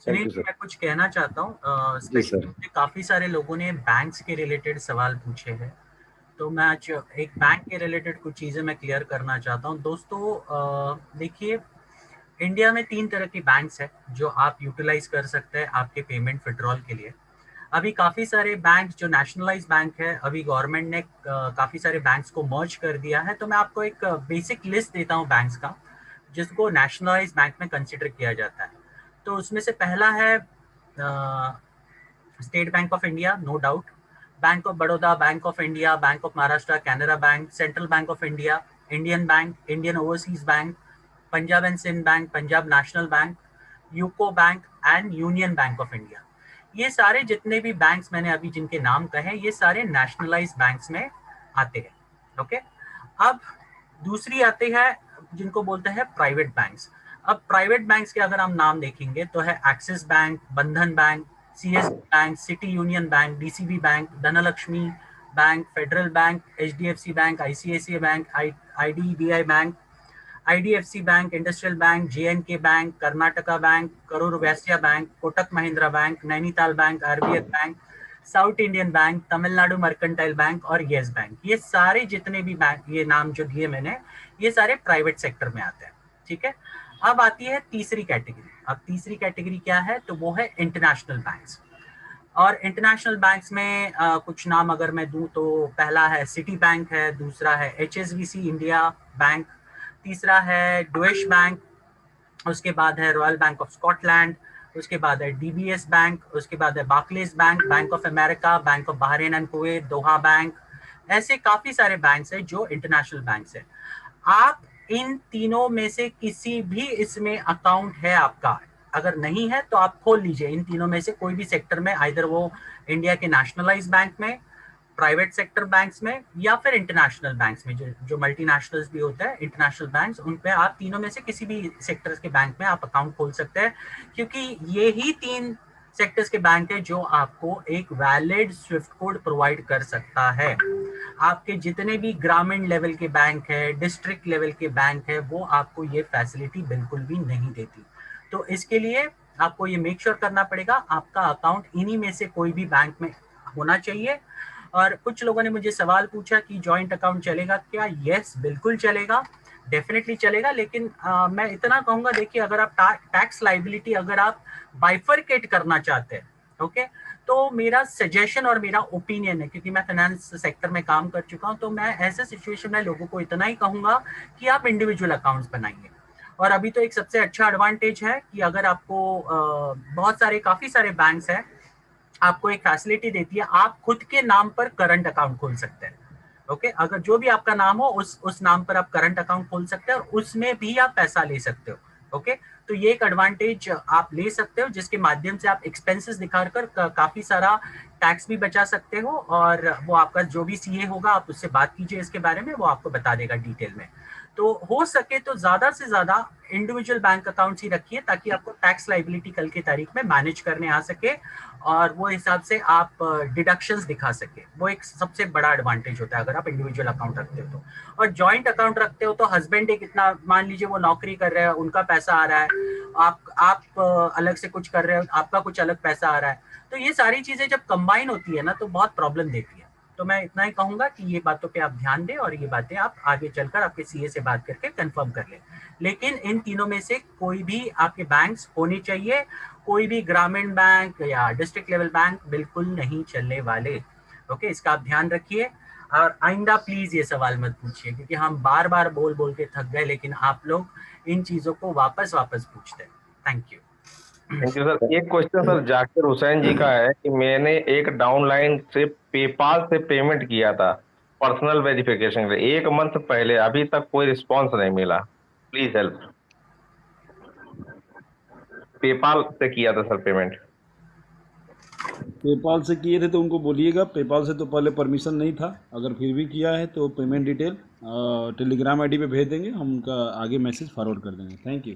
Sunil thank you ji, sir. मैं कुछ कहना चाहता हूँ। जी स्पेशली सर। मुझे काफ़ी सारे लोगों ने बैंक्स के रिलेटेड सवाल पूछे हैं, तो मैं आज एक बैंक के रिलेटेड कुछ चीज़ें मैं क्लियर करना चाहता हूँ। दोस्तों, देखिए, इंडिया में 3 तरह की बैंक्स हैं जो आप यूटिलाइज़ कर सकते हैं आपके पेमेंट विथड्रॉल के लिए। अभी काफ़ी सारे बैंक जो नेशनलाइज़ बैंक है, अभी गवर्नमेंट ने काफ़ी सारे बैंक्स को मर्ज कर दिया है। तो मैं आपको एक बेसिक लिस्ट देता हूँ बैंक्स का, जिसको नेशनलाइज़ बैंक में कंसिडर किया जाता है। तो उसमें से पहला है state bank of India, no doubt. Bank of Baroda, bank of India, bank of Maharashtra, Canara bank, central bank of India, Indian bank, Indian overseas bank, Punjab and Sindh bank, Punjab national bank, UCO bank and union bank of India. ये सारे जितने भी banks मैंने अभी जिनके नाम कहे, ये सारे नेशनलाइज बैंक्स में आते हैं। ओके। अब दूसरी आती है जिनको बोलते हैं प्राइवेट बैंक्स। अब प्राइवेट बैंक्स के अगर हम नाम देखेंगे तो है Axis bank, Bandhan bank, CSB bank, City Union bank, DCB bank, Dhanlaxmi bank, Federal bank, HDFC bank, ICICI bank, IDBI bank, IDFC bank, Industrial bank, JNK bank, Karnataka bank, Karur Vysya bank, Kotak Mahindra bank, Nainital bank, RBL bank, South Indian bank, Tamil Nadu Mercantile bank और Yes bank. ये सारे जितने भी bank, ये नाम जो दिए मैंने, ये सारे प्राइवेट सेक्टर में आते हैं। ठीक है। अब आती है तीसरी कैटेगरी। अब तीसरी कैटेगरी क्या है, तो वो है इंटरनेशनल बैंक्स। और इंटरनेशनल बैंक्स में कुछ नाम अगर मैं दूं तो पहला है सिटी बैंक है, दूसरा है एचएसबीसी इंडिया बैंक, तीसरा है डोइश बैंक, उसके बाद है रॉयल बैंक ऑफ स्कॉटलैंड, उसके बाद है डीबीएस बैंक, उसके बाद है Barclays bank, bank of America, bank of Bahrain and Kuwait, Doha bank. ऐसे काफी सारे बैंक्स हैं जो इंटरनेशनल बैंक्स हैं। आप इन तीनों में से किसी भी इसमें अकाउंट है आपका, अगर नहीं है तो आप खोल लीजिए इन तीनों में से कोई भी सेक्टर में, आइदर वो इंडिया के नेशनलाइज बैंक में, प्राइवेट सेक्टर बैंक्स में, या फिर इंटरनेशनल बैंक्स में, जो मल्टीनेशनल्स भी होता है, इंटरनेशनल बैंक्स, उन पे आप तीनों में से किसी भी सेक्टर्स के बैंक में आप अकाउंट खोल सकते हैं। क्योंकि ये ही 3 सेक्टर्स के बैंक है जो आपको एक वैलिड स्विफ्ट कोड प्रोवाइड कर सकता है। आपके जितने भी ग्रामीण लेवल के बैंक है, डिस्ट्रिक्ट लेवल के बैंक है, वो आपको ये फैसिलिटी बिल्कुल भी नहीं देती। तो इसके लिए आपको ये मेक श्योर करना पड़ेगा आपका अकाउंट इन्हीं में से कोई भी बैंक में होना चाहिए। और कुछ लोगों ने मुझे सवाल पूछा कि जॉइंट अकाउंट चलेगा क्या? यस, बिल्कुल चलेगा, डेफिनेटली चलेगा। लेकिन मैं इतना कहूंगा, देखिए, अगर आप टैक्स लाइबिलिटी अगर आप बाइफरकेट करना चाहते हैं, ओके, तो मेरा सजेशन और मेरा ओपिनियन है, क्योंकि मैं फाइनेंस सेक्टर में काम कर चुका हूं, तो मैं ऐसे सिचुएशन में लोगों को इतना ही कहूंगा कि आप इंडिविजुअल अकाउंट्स बनाइए। और अभी तो एक सबसे अच्छा एडवांटेज है कि अगर आपको बहुत सारे काफी सारे बैंक्स हैं, आपको एक फैसिलिटी देती है, आप खुद के नाम पर करंट अकाउंट खोल सकते हैं। ओके, अगर जो भी आपका नाम हो उस नाम पर आप करंट अकाउंट खोल सकते हैं और उसमें भी आप पैसा ले सकते हो। ओके, तो ये एक एडवांटेज आप ले सकते हो, जिसके माध्यम से आप एक्सपेंसेस दिखाकर काफी सारा टैक्स भी बचा सकते हो। और वो आपका जो भी सीए होगा, आप उससे बात कीजिए इसके बारे में, वो आपको बता देगा डिटेल में। तो हो सके तो ज्यादा से ज्यादा इंडिविजुअल बैंक अकाउंट्स ही रखिए, ताकि आपको टैक्स लाइबिलिटी कल की तारीख में मैनेज करने आ सके और वो हिसाब से आप डिडक्शंस दिखा सके। वो एक सबसे बड़ा एडवांटेज होता है अगर आप इंडिविजुअल अकाउंट रखते हो तो। और जॉइंट अकाउंट रखते हो तो हस्बैंड एक इतना, मान लीजिए वो नौकरी कर रहे हैं, उनका पैसा आ रहा है, आप अलग से कुछ कर रहे हो, आपका कुछ अलग पैसा आ रहा है, तो ये सारी चीजें जब कंबाइन होती है ना, तो बहुत प्रॉब्लम देती है। तो मैं इतना ही कहूंगा कि ये बातों पे आप ध्यान दें और ये बातें आप आगे चलकर आपके सीए से बात करके कंफर्म कर लें। लेकिन इन तीनों में से कोई भी आपके बैंक्स होने चाहिए, कोई भी ग्रामीण बैंक या डिस्ट्रिक्ट लेवल बैंक बिल्कुल नहीं चलने वाले। ओके, इसका आप ध्यान रखिए। और आइंदा प्लीज ये सवाल मत पूछिए, क्योंकि हम बार बार बोल बोल के थक गए, लेकिन आप लोग इन चीजों को वापस वापस पूछते हैं। Thank you. Thank you sir. एक क्वेश्चन सर जाकिर हुसैन जी का है कि मैंने एक डाउनलाइन से पेपाल से पेमेंट किया था पर्सनल वेरिफिकेशन के लिए 1 मंथ पहले, अभी तक कोई रिस्पांस नहीं मिला, प्लीज हेल्प। पेपाल से किया था सर पेमेंट। पेपाल से किए थे तो उनको बोलिएगा, पेपाल से तो पहले परमिशन नहीं था। अगर फिर भी किया है तो पेमेंट डिटेल टेलीग्राम आईडी पे भेज देंगे, हम उनका आगे मैसेज फॉरवर्ड कर देंगे। Thank you.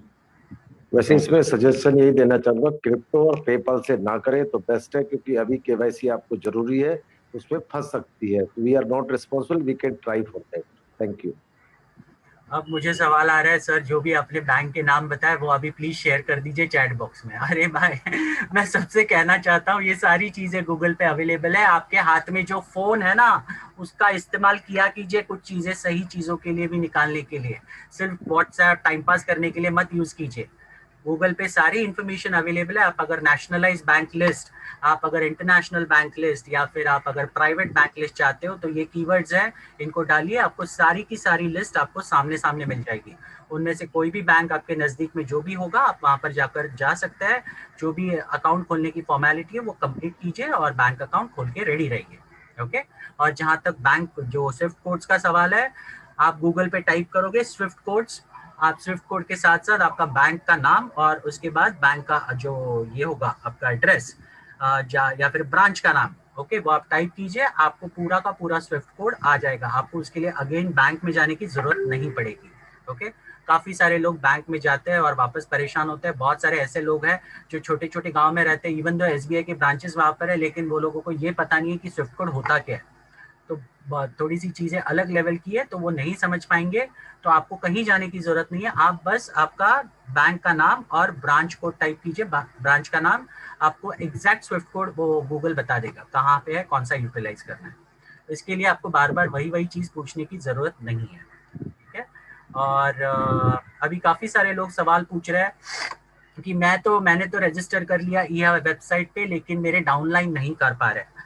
वैसे इसमें सजेशन यही देना चाहूंगा, क्रिप्टो और पेपाल से ना करें तो बेस्ट है, क्योंकि अभी केवाईसी आपको जरूरी है, उसमें फंस सकती है। We are not responsible, we can try for that. Thank you. अब मुझे सवाल आ रहा है सर, जो भी आपने बैंक के नाम बताए वो अभी प्लीज शेयर कर दीजिए चैट बॉक्स में। अरे भाई मैं सबसे कहना चाहता हूँ ये सारी चीजें गूगल पे अवेलेबल है। आपके हाथ में जो फोन है ना उसका इस्तेमाल किया कीजिए कुछ चीजें सही चीजों के लिए भी निकालने के लिए। सिर्फ व्हाट्सएप टाइम पास करने के लिए मत यूज कीजिए। गूगल पे सारी इंफॉर्मेशन अवेलेबल है। आप अगर नेशनलाइज बैंक लिस्ट, आप अगर इंटरनेशनल बैंक लिस्ट, या फिर आप अगर प्राइवेट बैंक लिस्ट चाहते हो तो ये कीवर्ड्स हैं, इनको डालिए, आपको सारी की सारी लिस्ट आपको सामने सामने मिल जाएगी। उनमें से कोई भी बैंक आपके नजदीक में जो भी होगा आप वहां पर जाकर जा सकते हैं। जो भी अकाउंट खोलने की फॉर्मेलिटी है वो कंप्लीट कीजिए और बैंक अकाउंट खोल के रेडी रहिए। ओके। और जहां तक बैंक जो स्विफ्ट कोड्स का सवाल है, आप गूगल पे टाइप करोगे स्विफ्ट कोड्स, आप स्विफ्ट कोड के साथ साथ आपका बैंक का नाम और उसके बाद बैंक का जो ये होगा आपका एड्रेस या फिर ब्रांच का नाम, ओके, वो आप टाइप कीजिए, आपको पूरा का पूरा स्विफ्ट कोड आ जाएगा। आपको उसके लिए अगेन बैंक में जाने की जरूरत नहीं पड़ेगी। ओके। काफी सारे लोग बैंक में जाते हैं और वापस परेशान होते हैं। बहुत सारे ऐसे लोग हैं जो छोटे छोटे गांव में रहते हैं, इवन दो एसबीआई के ब्रांचेस वहां पर है, लेकिन वो लोगों को ये पता नहीं है कि स्विफ्ट कोड होता क्या है। तो थोड़ी सी चीजें अलग लेवल की है तो वो नहीं समझ पाएंगे। तो आपको कहीं जाने की जरूरत नहीं है, आप बस आपका बैंक का नाम और ब्रांच कोड टाइप कीजिए। ब्रांच का नाम, आपको एग्जैक्ट स्विफ्ट कोड वो गूगल बता देगा कहाँ पे है, कौन सा यूटिलाइज करना है। इसके लिए आपको बार बार वही वही चीज पूछने की जरूरत नहीं है। ठीक है। और अभी काफी सारे लोग सवाल पूछ रहे हैं कि मैंने तो रजिस्टर कर लिया ई वेबसाइट पे लेकिन मेरे डाउनलाइन नहीं कर पा रहे।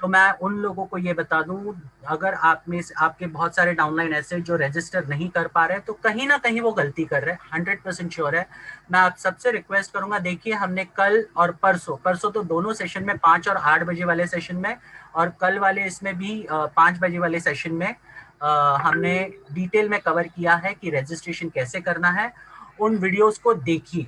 तो मैं उन लोगों को ये बता दूं, अगर आप में से आपके बहुत सारे डाउनलाइन ऐसे जो रजिस्टर नहीं कर पा रहे हैं तो कहीं ना कहीं वो गलती कर रहे हैं, 100% श्योर है। मैं आप सबसे रिक्वेस्ट करूंगा, देखिए हमने कल और परसों तो दोनों सेशन में 5 और 8 बजे वाले सेशन में, और कल वाले इसमें भी 5 बजे वाले सेशन में हमने डिटेल में कवर किया है कि रजिस्ट्रेशन कैसे करना है। उन वीडियोस को देखिए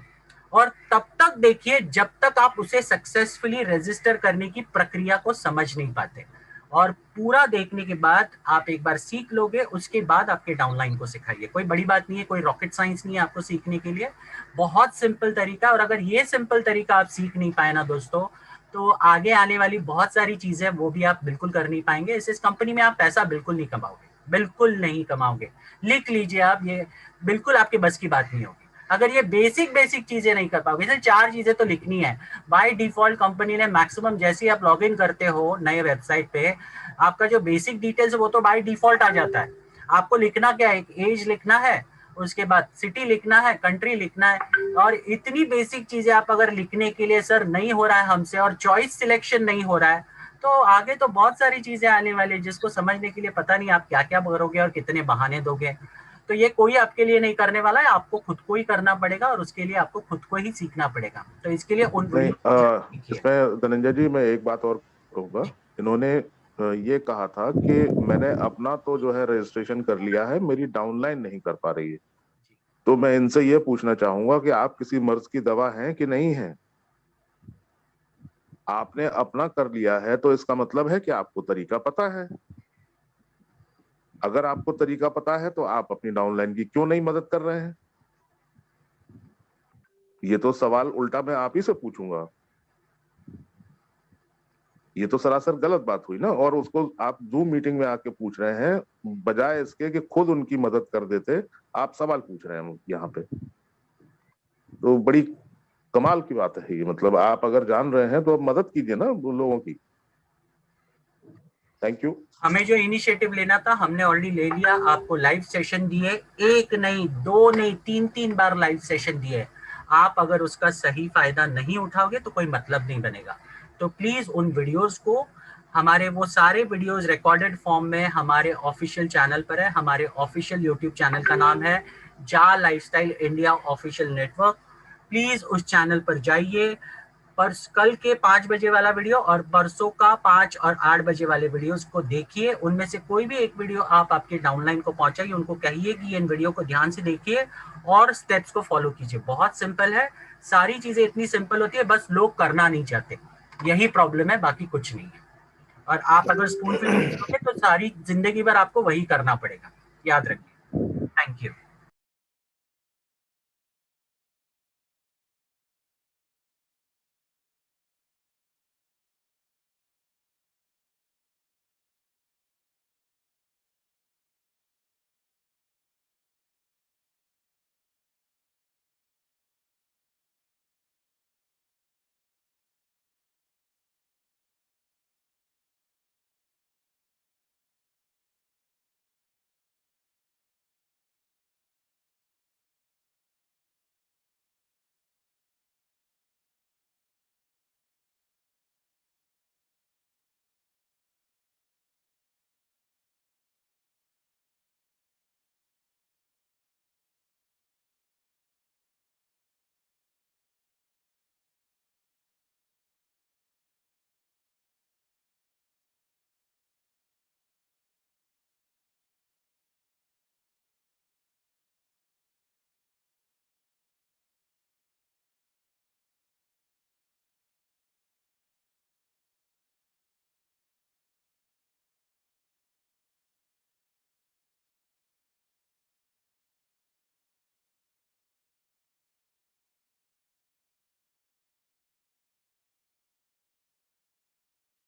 और तब तक देखिए जब तक आप उसे सक्सेसफुली रजिस्टर करने की प्रक्रिया को समझ नहीं पाते। और पूरा देखने के बाद आप एक बार सीख लोगे, उसके बाद आपके डाउनलाइन को सिखाइए। कोई बड़ी बात नहीं है, कोई रॉकेट साइंस नहीं है आपको सीखने के लिए, बहुत सिंपल तरीका। और अगर ये सिंपल तरीका आप सीख नहीं पाए ना दोस्तों, तो आगे आने वाली बहुत सारी चीजें वो भी आप बिल्कुल कर नहीं पाएंगे। इस कंपनी में आप पैसा बिल्कुल नहीं कमाओगे, बिल्कुल नहीं कमाओगे। लिख लीजिए आप, ये बिल्कुल आपके बस की बात नहीं होगी अगर ये बेसिक चीजें नहीं कर पाओगे। जैसे 4 चीजें तो लिखनी है बाय डिफॉल्ट। कंपनी ने मैक्सिमम जैसे ही आप लॉग इन करते हो नए वेबसाइट पे, आपका जो बेसिक डिटेल्स है वो तो बाय डिफॉल्ट आ जाता है। आपको लिखना क्या है, एज लिखना है, उसके बाद सिटी लिखना है, कंट्री लिखना है, और इतनी बेसिक चीजें आप अगर लिखने के लिए सर नहीं हो रहा है हमसे, और चॉइस सिलेक्शन नहीं हो रहा है, तो आगे तो बहुत सारी चीजें आने वाली है जिसको समझने के लिए पता नहीं आप क्या क्या करोगे और कितने बहाने दोगे। तो ये कोई आपके लिए नहीं करने वाला है, आपको खुद को ही करना पड़ेगा और उसके लिए आपको खुद को ही सीखना पड़ेगा। तो इसके लिए उन इसमें धनंजय जी मैं एक बात और कहूंगा। इन्होंने ये कहा था कि मैंने अपना तो जो है रजिस्ट्रेशन कर लिया है, मेरी डाउनलाइन नहीं कर पा रही है। तो मैं इनसे ये पूछना चाहूंगा कि आप किसी मर्ज की दवा हैं कि नहीं है? आपने अपना कर लिया है तो इसका मतलब है कि आपको तरीका पता है। अगर आपको तरीका पता है तो आप अपनी डाउनलाइन की क्यों नहीं मदद कर रहे हैं? ये तो सवाल उल्टा मैं आप ही से पूछूंगा। ये तो सरासर गलत बात हुई ना। और उसको आप जूम मीटिंग में आके पूछ रहे हैं, बजाय इसके कि खुद उनकी मदद कर देते, आप सवाल पूछ रहे हैं यहाँ पे। तो बड़ी कमाल की बात है ये। मतलब आप अगर जान रहे हैं तो अब मदद कीजिए ना लोगों की। Thank you. हमें जो इनिशिएटिव लेना था हमने ऑलरेडी ले लिया। आपको लाइव सेशन दिए, 1 नहीं 2 नहीं 3 बार लाइव सेशन दिए। आप अगर उसका सही फायदा नहीं उठाओगे तो कोई मतलब नहीं बनेगा। तो प्लीज उन वीडियोस को, हमारे वो सारे वीडियोस रिकॉर्डेड फॉर्म में हमारे ऑफिशियल चैनल पर है। हमारे ऑफिशियल यूट्यूब चैनल का नाम है जा lifestyle India official network. Please उस चैनल पर जाइए। पर कल के 5 बजे वाला वीडियो और परसों का 5 और 8 बजे वाले वीडियोस को देखिए। उनमें से कोई भी एक वीडियो आप आपके डाउनलाइन को पहुंचाइए, उनको कहिए कि इन वीडियो को ध्यान से देखिए और स्टेप्स को फॉलो कीजिए। बहुत सिंपल है, सारी चीजें इतनी सिंपल होती है, बस लोग करना नहीं चाहते, यही प्रॉब्लम है, बाकी कुछ नहीं है। और आप अगर स्पून फीड करोगे तो सारी जिंदगी भर आपको वही करना पड़ेगा, याद रखिए।